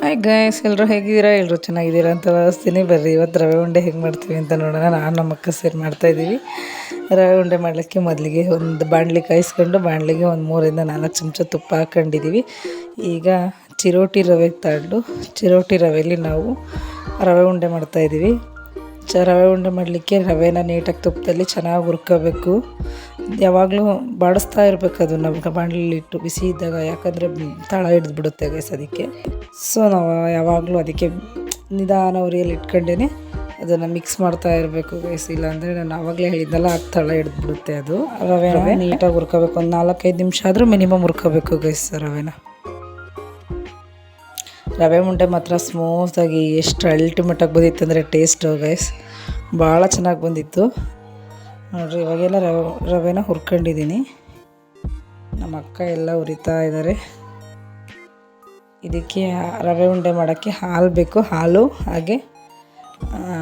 Hi guys, ಎಲ್ಲರೂ ಹೇಗಿದ್ದೀರಾ? ಎಲ್ಲರೂ ಚೆನ್ನಾಗಿದ್ದೀರಾ ಅಂತ ಭಾವಿಸ್ತೀನಿ. ಬರ್ರಿ ಇವತ್ತು ರವೆ ಉಂಡೆ ಹೇಗೆ ಮಾಡ್ತೀವಿ ಅಂತ ನೋಡೋಣ. ನಾನು ನಮ್ಮ ಅಕ್ಕ ಸೇರಿ ಮಾಡ್ತಾಯಿದ್ದೀವಿ. ರವೆ ಉಂಡೆ ಮಾಡಲಿಕ್ಕೆ ಮೊದಲಿಗೆ ಒಂದು ಬಾಣಲಿ ಕಾಯಿಸ್ಕೊಂಡು ಬಾಣಲಿಗೆ ಒಂದು 3-4 ಚಮಚ ತುಪ್ಪ ಹಾಕ್ಕೊಂಡಿದ್ದೀವಿ. ಈಗ ಚಿರೋಟಿ ರವೆ ತಗೊಂಡು ಚಿರೋಟಿ ರವೆಯಲ್ಲಿ ನಾವು ರವೆ ಉಂಡೆ ಮಾಡ್ತಾಯಿದ್ದೀವಿ. ರವೆ ಉಂಡೆ ಮಾಡಲಿಕ್ಕೆ ರವೆನ ನೀಟಾಗಿ ತುಪ್ಪದಲ್ಲಿ ಚೆನ್ನಾಗಿ ಹುರ್ಕೋಬೇಕು. ಯಾವಾಗಲೂ ಬಾಡಿಸ್ತಾ ಇರಬೇಕು ಅದನ್ನು ಬಾಣಲಿಲಿ ಇಟ್ಟು ಬಿಸಿ ಇದ್ದಾಗ, ಯಾಕಂದರೆ ತಳ ಹಿಡಿದು ಬಿಡುತ್ತೆ ಗೈಸ್ ಅದಕ್ಕೆ. ಸೊ ನಾವು ಯಾವಾಗಲೂ ಅದಕ್ಕೆ ನಿಧಾನ ಉರಿಯಲ್ಲಿ ಇಟ್ಕೊಂಡೇ ಅದನ್ನು ಮಿಕ್ಸ್ ಮಾಡ್ತಾ ಇರಬೇಕು ಗೈಸ್. ಇಲ್ಲಾಂದರೆ ನಾನು ಆವಾಗಲೇ ಹೇಳಿದ್ನಲ್ಲ, ಅದು ತಳ ಹಿಡಿದು ಬಿಡುತ್ತೆ. ಅದು ರವೆ ನೀಟಾಗಿ ಹುರ್ಕೋಬೇಕು. ಒಂದು 4-5 ನಿಮಿಷ ಆದರೂ ಮಿನಿಮಮ್ ಹುರ್ಕೋಬೇಕು ಗೈಸ್ ರವೆನ. ರವೆ ಉಂಡೆ ಮಾತ್ರ ಸ್ಮೂತಾಗಿ ಎಷ್ಟು ಅಲ್ಟಿಮೇಟಾಗಿ ಬಂದಿತ್ತು ಅಂದರೆ ಟೇಸ್ಟು ಗೈಸ್, ಭಾಳ ಚೆನ್ನಾಗಿ ಬಂದಿತ್ತು ನೋಡಿರಿ. ಇವಾಗೆಲ್ಲ ರವೆನ ಹುರ್ಕೊಂಡಿದ್ದೀನಿ. ನಮ್ಮ ಅಕ್ಕ ಎಲ್ಲ ಹುರಿತಾ ಇದ್ದಾರೆ. ಇದಕ್ಕೆ ರವೆ ಉಂಡೆ ಮಾಡೋಕ್ಕೆ ಹಾಲು ಬೇಕು. ಹಾಲು ಹಾಗೆ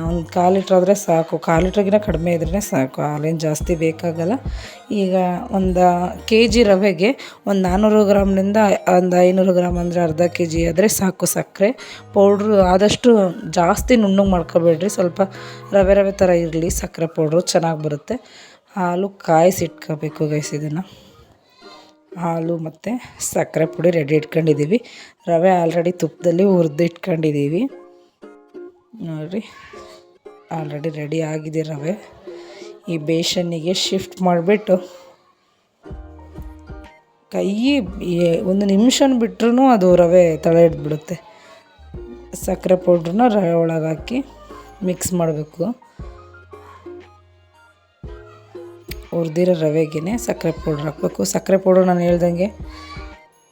ಒಂದು 1/4 ಲೀಟ್ರ್ ಆದರೆ ಸಾಕು. 1/4 ಲೀಟ್ರಿಗಿಂತ ಕಡಿಮೆ ಇದ್ರೇ ಸಾಕು, ಹಾಲೇನು ಜಾಸ್ತಿ ಬೇಕಾಗಲ್ಲ. ಈಗ ಒಂದು kg ರವೆಗೆ ಒಂದು 400 ಗ್ರಾಮ್ನಿಂದ ಒಂದು 500 ಗ್ರಾಮ್ ಅಂದರೆ ಅರ್ಧ kg ಆದರೆ ಸಾಕು. ಸಕ್ಕರೆ ಪೌಡ್ರು ಆದಷ್ಟು ಜಾಸ್ತಿ ನುಣ್ಣಗೆ ಮಾಡ್ಕೊಬೇಡ್ರಿ, ಸ್ವಲ್ಪ ರವೆ ಥರ ಇರಲಿ. ಸಕ್ಕರೆ ಪೌಡ್ರು ಚೆನ್ನಾಗಿ ಬರುತ್ತೆ. ಹಾಲು ಕಾಯಿಸಿಟ್ಕೋಬೇಕು ಗೈಸ್. ಇದನ್ನು ಹಾಲು ಮತ್ತು ಸಕ್ಕರೆ ಪುಡಿ ರೆಡಿ ಇಟ್ಕೊಂಡಿದ್ದೀವಿ. ರವೆ ಆಲ್ರೆಡಿ ತುಪ್ಪದಲ್ಲಿ ಹುರಿದು ಇಟ್ಕೊಂಡಿದ್ದೀವಿ ನೋಡಿರಿ. ಆಲ್ರೆಡಿ ರೆಡಿ ಆಗಿದೆ ರವೆ. ಈ ಬೇಸನ್ನಿಗೆ ಶಿಫ್ಟ್ ಮಾಡಿಬಿಟ್ಟು ಕೈ ಒಂದು ನಿಮಿಷನ ಬಿಟ್ರೂ ಅದು ರವೆ ತಳ ಹಿಡಿದ್ಬಿಡುತ್ತೆ. ಸಕ್ಕರೆ ಪೌಡ್ರನ್ನ ರವೆ ಒಳಗೆ ಹಾಕಿ ಮಿಕ್ಸ್ ಮಾಡಬೇಕು. ಹುರಿದಿರೋ ರವೆಗೆ ಸಕ್ಕರೆ ಪೌಡ್ರ್ ಹಾಕಬೇಕು. ಸಕ್ಕರೆ ಪೌಡ್ರ್ ನಾನು ಹೇಳ್ದಂಗೆ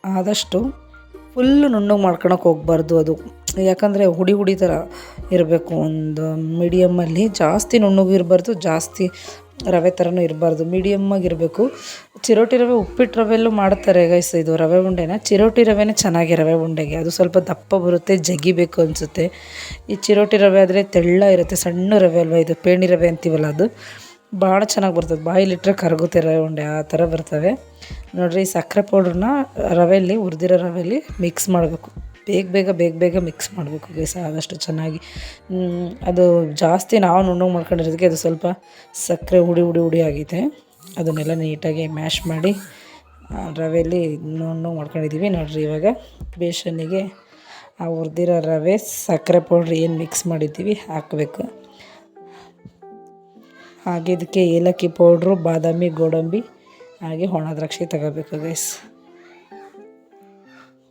ಆದಷ್ಟು ಫುಲ್ಲು ನುಣ್ಣಗೆ ಮಾಡ್ಕೊಳಕ್ಕೆ ಹೋಗ್ಬಾರ್ದು. ಅದು ಯಾಕಂದರೆ ಹುಡಿ ಥರ ಇರಬೇಕು. ಒಂದು ಮೀಡಿಯಮ್ಮಲ್ಲಿ ಜಾಸ್ತಿ ನುಣ್ಣಗೂ ಇರಬಾರ್ದು, ಜಾಸ್ತಿ ರವೆ ಥರನೂ ಇರಬಾರ್ದು, ಮೀಡಿಯಮ್ಮಾಗಿರಬೇಕು. ಚಿರೋಟಿ ರವೆ, ಉಪ್ಪಿಟ್ಟು ರವೆಯಲ್ಲೂ ಮಾಡ್ತಾರೆ ಗೈಸ್ ಇದು ರವೆ ಉಂಡೆನ. ಚಿರೋಟಿ ರವೆನೇ ಚೆನ್ನಾಗಿ ರವೆ ಉಂಡೆಗೆ, ಅದು ಸ್ವಲ್ಪ ದಪ್ಪ ಬರುತ್ತೆ, ಜಗಿಬೇಕು ಅನಿಸುತ್ತೆ. ಈ ಚಿರೋಟಿ ರವೆ ಆದರೆ ತೆಳ್ಳ ಇರುತ್ತೆ, ಸಣ್ಣ ರವೆ ಅಲ್ವಾ ಇದು, ಪೇಣಿ ರವೆ ಅಂತೀವಲ್ಲ, ಅದು ಭಾಳ ಚೆನ್ನಾಗಿ ಬರ್ತದೆ. ಬಾಯಿಲಿಟ್ರೆ ಕರಗುತ್ತೆ ರವೆ ಉಂಡೆ, ಆ ಥರ ಬರ್ತವೆ ನೋಡಿರಿ. ಸಕ್ಕರೆ ಪೌಡ್ರನ್ನ ರವೆಯಲ್ಲಿ, ಹುರಿದಿರೋ ರವೆಯಲ್ಲಿ ಮಿಕ್ಸ್ ಮಾಡಬೇಕು. ಬೇಗ ಮಿಕ್ಸ್ ಮಾಡಬೇಕು ಗೈಸ್, ಆದಷ್ಟು ಚೆನ್ನಾಗಿ. ಅದು ಜಾಸ್ತಿ ನಾವು ನುಣ್ಣಗೆ ಮಾಡ್ಕೊಂಡಿರೋದಕ್ಕೆ ಅದು ಸ್ವಲ್ಪ ಸಕ್ಕರೆ ಹುಡಿ ಆಗಿದೆ. ಅದನ್ನೆಲ್ಲ ನೀಟಾಗಿ ಮ್ಯಾಶ್ ಮಾಡಿ ರವೆಯಲ್ಲಿ ನುಣ್ಣಗೆ ಮಾಡ್ಕೊಂಡಿದ್ದೀವಿ ನೋಡಿರಿ. ಇವಾಗ ಬೇಸನ್ನಿಗೆ ಆ ಹುರಿದಿರೋ ರವೆ, ಸಕ್ಕರೆ ಪೌಡ್ರ್ ಏನು ಮಿಕ್ಸ್ ಮಾಡಿದ್ದೀವಿ ಹಾಕಬೇಕು. ಹಾಗೆ ಇದಕ್ಕೆ ಏಲಕ್ಕಿ ಪೌಡ್ರು, ಬಾದಾಮಿ, ಗೋಡಂಬಿ ಹಾಗೆ ಒಣ ದ್ರಾಕ್ಷಿ ತಗೋಬೇಕು ಗೈಸ್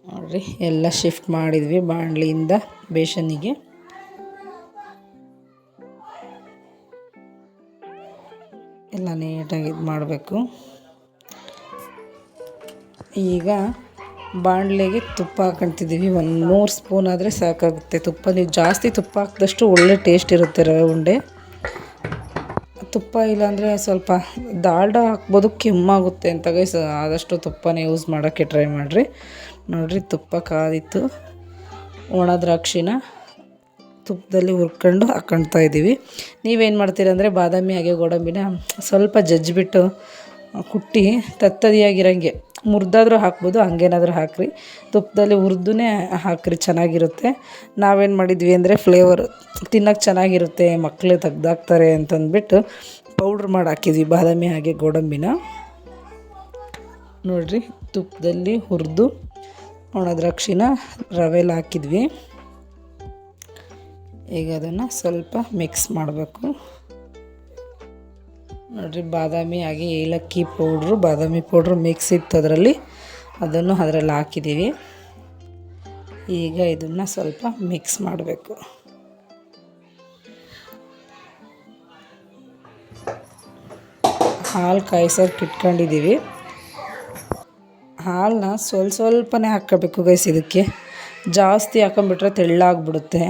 ನೋಡಿರಿ. ಎಲ್ಲ ಶಿಫ್ಟ್ ಮಾಡಿದ್ವಿ ಬಾಣಲಿಯಿಂದ ಬೇಸನ್ನಿಗೆ. ಎಲ್ಲ ನೀಟಾಗಿ ಇದು ಮಾಡಬೇಕು. ಈಗ ಬಾಣಲೆಗೆ ತುಪ್ಪ ಹಾಕ್ಕೊತಿದ್ದೀವಿ. ಒಂದು 3 ಸ್ಪೂನ್ ಆದರೆ ಸಾಕಾಗುತ್ತೆ ತುಪ್ಪ. ನೀವು ಜಾಸ್ತಿ ತುಪ್ಪ ಹಾಕಿದಷ್ಟು ಒಳ್ಳೆ ಟೇಸ್ಟ್ ಇರುತ್ತೆ ರವೆ ಉಂಡೆ. ತುಪ್ಪ ಇಲ್ಲಾಂದರೆ ಸ್ವಲ್ಪ ದಾಲ್ಡ ಹಾಕ್ಬೋದು, ಕೆಮ್ಮಾಗುತ್ತೆ ಅಂತ ಗೈಸ್. ಆದಷ್ಟು ತುಪ್ಪನೇ ಯೂಸ್ ಮಾಡೋಕ್ಕೆ ಟ್ರೈ ಮಾಡಿರಿ ನೋಡಿರಿ. ತುಪ್ಪ ಕಾದಿತ್ತು. ಒಣ ದ್ರಾಕ್ಷಿನ ತುಪ್ಪದಲ್ಲಿ ಹುರ್ಕೊಂಡು ಹಾಕ್ಕೊಳ್ತಾ ಇದ್ದೀವಿ. ನೀವೇನು ಮಾಡ್ತೀರ ಅಂದರೆ ಬಾದಾಮಿ ಹಾಗೆ ಗೋಡಂಬಿನ ಸ್ವಲ್ಪ ಜಜ್ಜಿಬಿಟ್ಟು ಕುಟ್ಟಿ ತತ್ತದಿಯಾಗಿರೋಂಗೆ ಮುರಿದಾದ್ರೂ ಹಾಕ್ಬೋದು, ಹಂಗೇನಾದರೂ ಹಾಕಿರಿ. ತುಪ್ಪದಲ್ಲಿ ಹುರಿದೇ ಹಾಕಿರಿ, ಚೆನ್ನಾಗಿರುತ್ತೆ. ನಾವೇನು ಮಾಡಿದ್ವಿ ಅಂದರೆ ಫ್ಲೇವರ್ ತಿನ್ನೋಕ್ಕೆ ಚೆನ್ನಾಗಿರುತ್ತೆ, ಮಕ್ಕಳು ತೆಗ್ದಾಕ್ತಾರೆ ಅಂತಂದ್ಬಿಟ್ಟು ಪೌಡ್ರ್ ಮಾಡಿ ಹಾಕಿದ್ವಿ ಬಾದಾಮಿ ಹಾಗೆ ಗೋಡಂಬಿನ ನೋಡಿರಿ. ತುಪ್ಪದಲ್ಲಿ ಹುರಿದು ಒಣ ದ್ರಾಕ್ಷಿನ ರವೆಲಿ ಹಾಕಿದ್ವಿ. ಈಗ ಅದನ್ನು ಸ್ವಲ್ಪ ಮಿಕ್ಸ್ ಮಾಡಬೇಕು ನೋಡಿರಿ. ಬಾದಾಮಿ ಹಾಗೆ ಏಲಕ್ಕಿ ಪೌಡ್ರು, ಬಾದಾಮಿ ಪೌಡ್ರು ಮಿಕ್ಸ್ ಇತ್ತು ಅದರಲ್ಲಿ, ಅದನ್ನು ಅದರಲ್ಲಿ ಹಾಕಿದ್ದೀವಿ. ಈಗ ಇದನ್ನು ಸ್ವಲ್ಪ ಮಿಕ್ಸ್ ಮಾಡಬೇಕು. ಹಾಲು ಕಾಯಿಸೋಕೆ ಇಟ್ಕೊಂಡಿದ್ದೀವಿ. ಹಾಲನ್ನ ಸ್ವಲ್ಪನೇ ಹಾಕ್ಕೋಬೇಕು ಗೈಸ್. ಇದಕ್ಕೆ ಜಾಸ್ತಿ ಹಾಕೊಂಡ್ಬಿಟ್ರೆ ತೆಳ್ಳಾಗ್ಬಿಡುತ್ತೆ.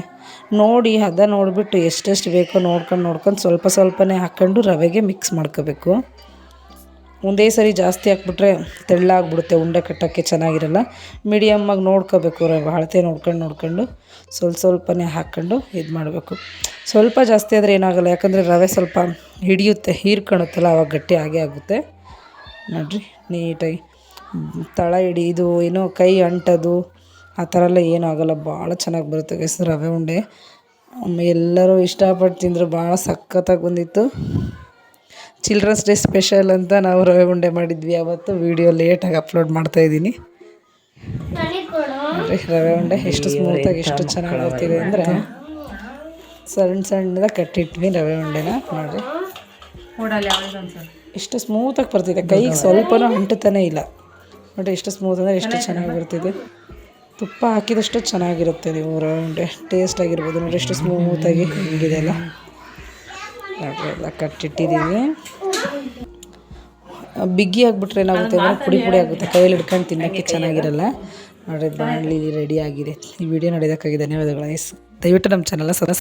ನೋಡಿ ಹದ ನೋಡಿಬಿಟ್ಟು ಎಷ್ಟೆಷ್ಟು ಬೇಕೋ ನೋಡ್ಕೊಂಡು ಸ್ವಲ್ಪನೇ ಹಾಕ್ಕೊಂಡು ರವೆಗೆ ಮಿಕ್ಸ್ ಮಾಡ್ಕೋಬೇಕು. ಒಂದೇ ಸರಿ ಜಾಸ್ತಿ ಹಾಕ್ಬಿಟ್ರೆ ತೆಳ್ಳಾಗ್ಬಿಡುತ್ತೆ, ಉಂಡೆ ಕಟ್ಟೋಕ್ಕೆ ಚೆನ್ನಾಗಿರಲ್ಲ. ಮೀಡಿಯಮ್ಮಾಗಿ ನೋಡ್ಕೋಬೇಕು, ರವೆ ಅಳತೆ ನೋಡ್ಕೊಂಡು ಸ್ವಲ್ಪನೇ ಹಾಕ್ಕೊಂಡು ಇದು ಮಾಡಬೇಕು. ಸ್ವಲ್ಪ ಜಾಸ್ತಿ ಆದರೆ ಏನಾಗಲ್ಲ, ಯಾಕಂದರೆ ರವೆ ಸ್ವಲ್ಪ ಹಿಡಿಯುತ್ತೆ, ಹೀರ್ಕೊಳುತ್ತಲ್ಲ, ಆವಾಗ ಗಟ್ಟಿ ಆಗೇ ಆಗುತ್ತೆ ನೋಡಿರಿ. ನೀಟಾಗಿ ತಳ ಹಿಡಿ, ಇದು ಏನೋ ಕೈ ಅಂಟೋದು ಆ ಥರ ಎಲ್ಲ ಏನೂ ಆಗೋಲ್ಲ, ಭಾಳ ಚೆನ್ನಾಗಿ ಬರುತ್ತೆ ಗೈಸ್ ರವೆ ಉಂಡೆ. ಎಲ್ಲರೂ ಇಷ್ಟಪಟ್ಟು ತಿಂದರು, ಭಾಳ ಸಖತ್ತಾಗಿ ಬಂದಿತ್ತು. ಚಿಲ್ಡ್ರನ್ಸ್ ಡೇ ಸ್ಪೆಷಲ್ ಅಂತ ನಾವು ರವೆ ಉಂಡೆ ಮಾಡಿದ್ವಿ ಅವತ್ತು. ವೀಡಿಯೋ ಲೇಟಾಗಿ ಅಪ್ಲೋಡ್ ಮಾಡ್ತಾಯಿದ್ದೀನಿ ನೋಡಿರಿ. ರವೆ ಉಂಡೆ ಎಷ್ಟು ಸ್ಮೂತಾಗಿ ಎಷ್ಟು ಚೆನ್ನಾಗಿ ಬರ್ತಿದೆ ಅಂದರೆ ಸಣ್ಣ ಸಣ್ಣದಾಗಿ ಕಟ್ಟಿಟ್ವಿ ರವೆ ಉಂಡೆನ ನೋಡಿರಿ. ಎಷ್ಟು ಸ್ಮೂತಾಗಿ ಬರ್ತಿದೆ, ಕೈಗೆ ಸ್ವಲ್ಪನೂ ಅಂಟುತ್ತಾನೆ ಇಲ್ಲ ನೋಡಿರಿ. ಎಷ್ಟು ಸ್ಮೂತ್ ಅಂದರೆ ಎಷ್ಟು ಚೆನ್ನಾಗಿ ಬರ್ತಿದೆ. ತುಪ್ಪ ಹಾಕಿದಷ್ಟು ಚೆನ್ನಾಗಿರುತ್ತೆ ನೀವು ರವೆ ಉಂಡೆ, ಟೇಸ್ಟ್ ಆಗಿರ್ಬೋದು ನೋಡಿರಿ. ಎಷ್ಟು ಸ್ಮೂತಾಗಿ ಹಿಂಗಿದೆ ಅಲ್ಲ ನೋಡಿರಿ. ಎಲ್ಲ ಕಟ್ಟಿಟ್ಟಿದ್ದೀವಿ. ಬಿಗಿ ಆಗಿಬಿಟ್ರೆ ಏನಾಗುತ್ತೆ ಅಂದರೆ ಪುಡಿ ಪುಡಿ ಆಗುತ್ತೆ, ಕೈಯಲ್ಲಿ ಹಿಡ್ಕೊಂಡು ತಿನ್ನೋಕ್ಕೆ ಚೆನ್ನಾಗಿರಲ್ಲ ನೋಡಿರಿ. ಬಾಣಲಿ ರೆಡಿ ಆಗಿದೆ. ಈ ವಿಡಿಯೋ ನೋಡಿದ್ದಕ್ಕಾಗಿ ಧನ್ಯವಾದಗಳು. ದಯವಿಟ್ಟು ನಮ್ಮ ಚಾನಲ್ನ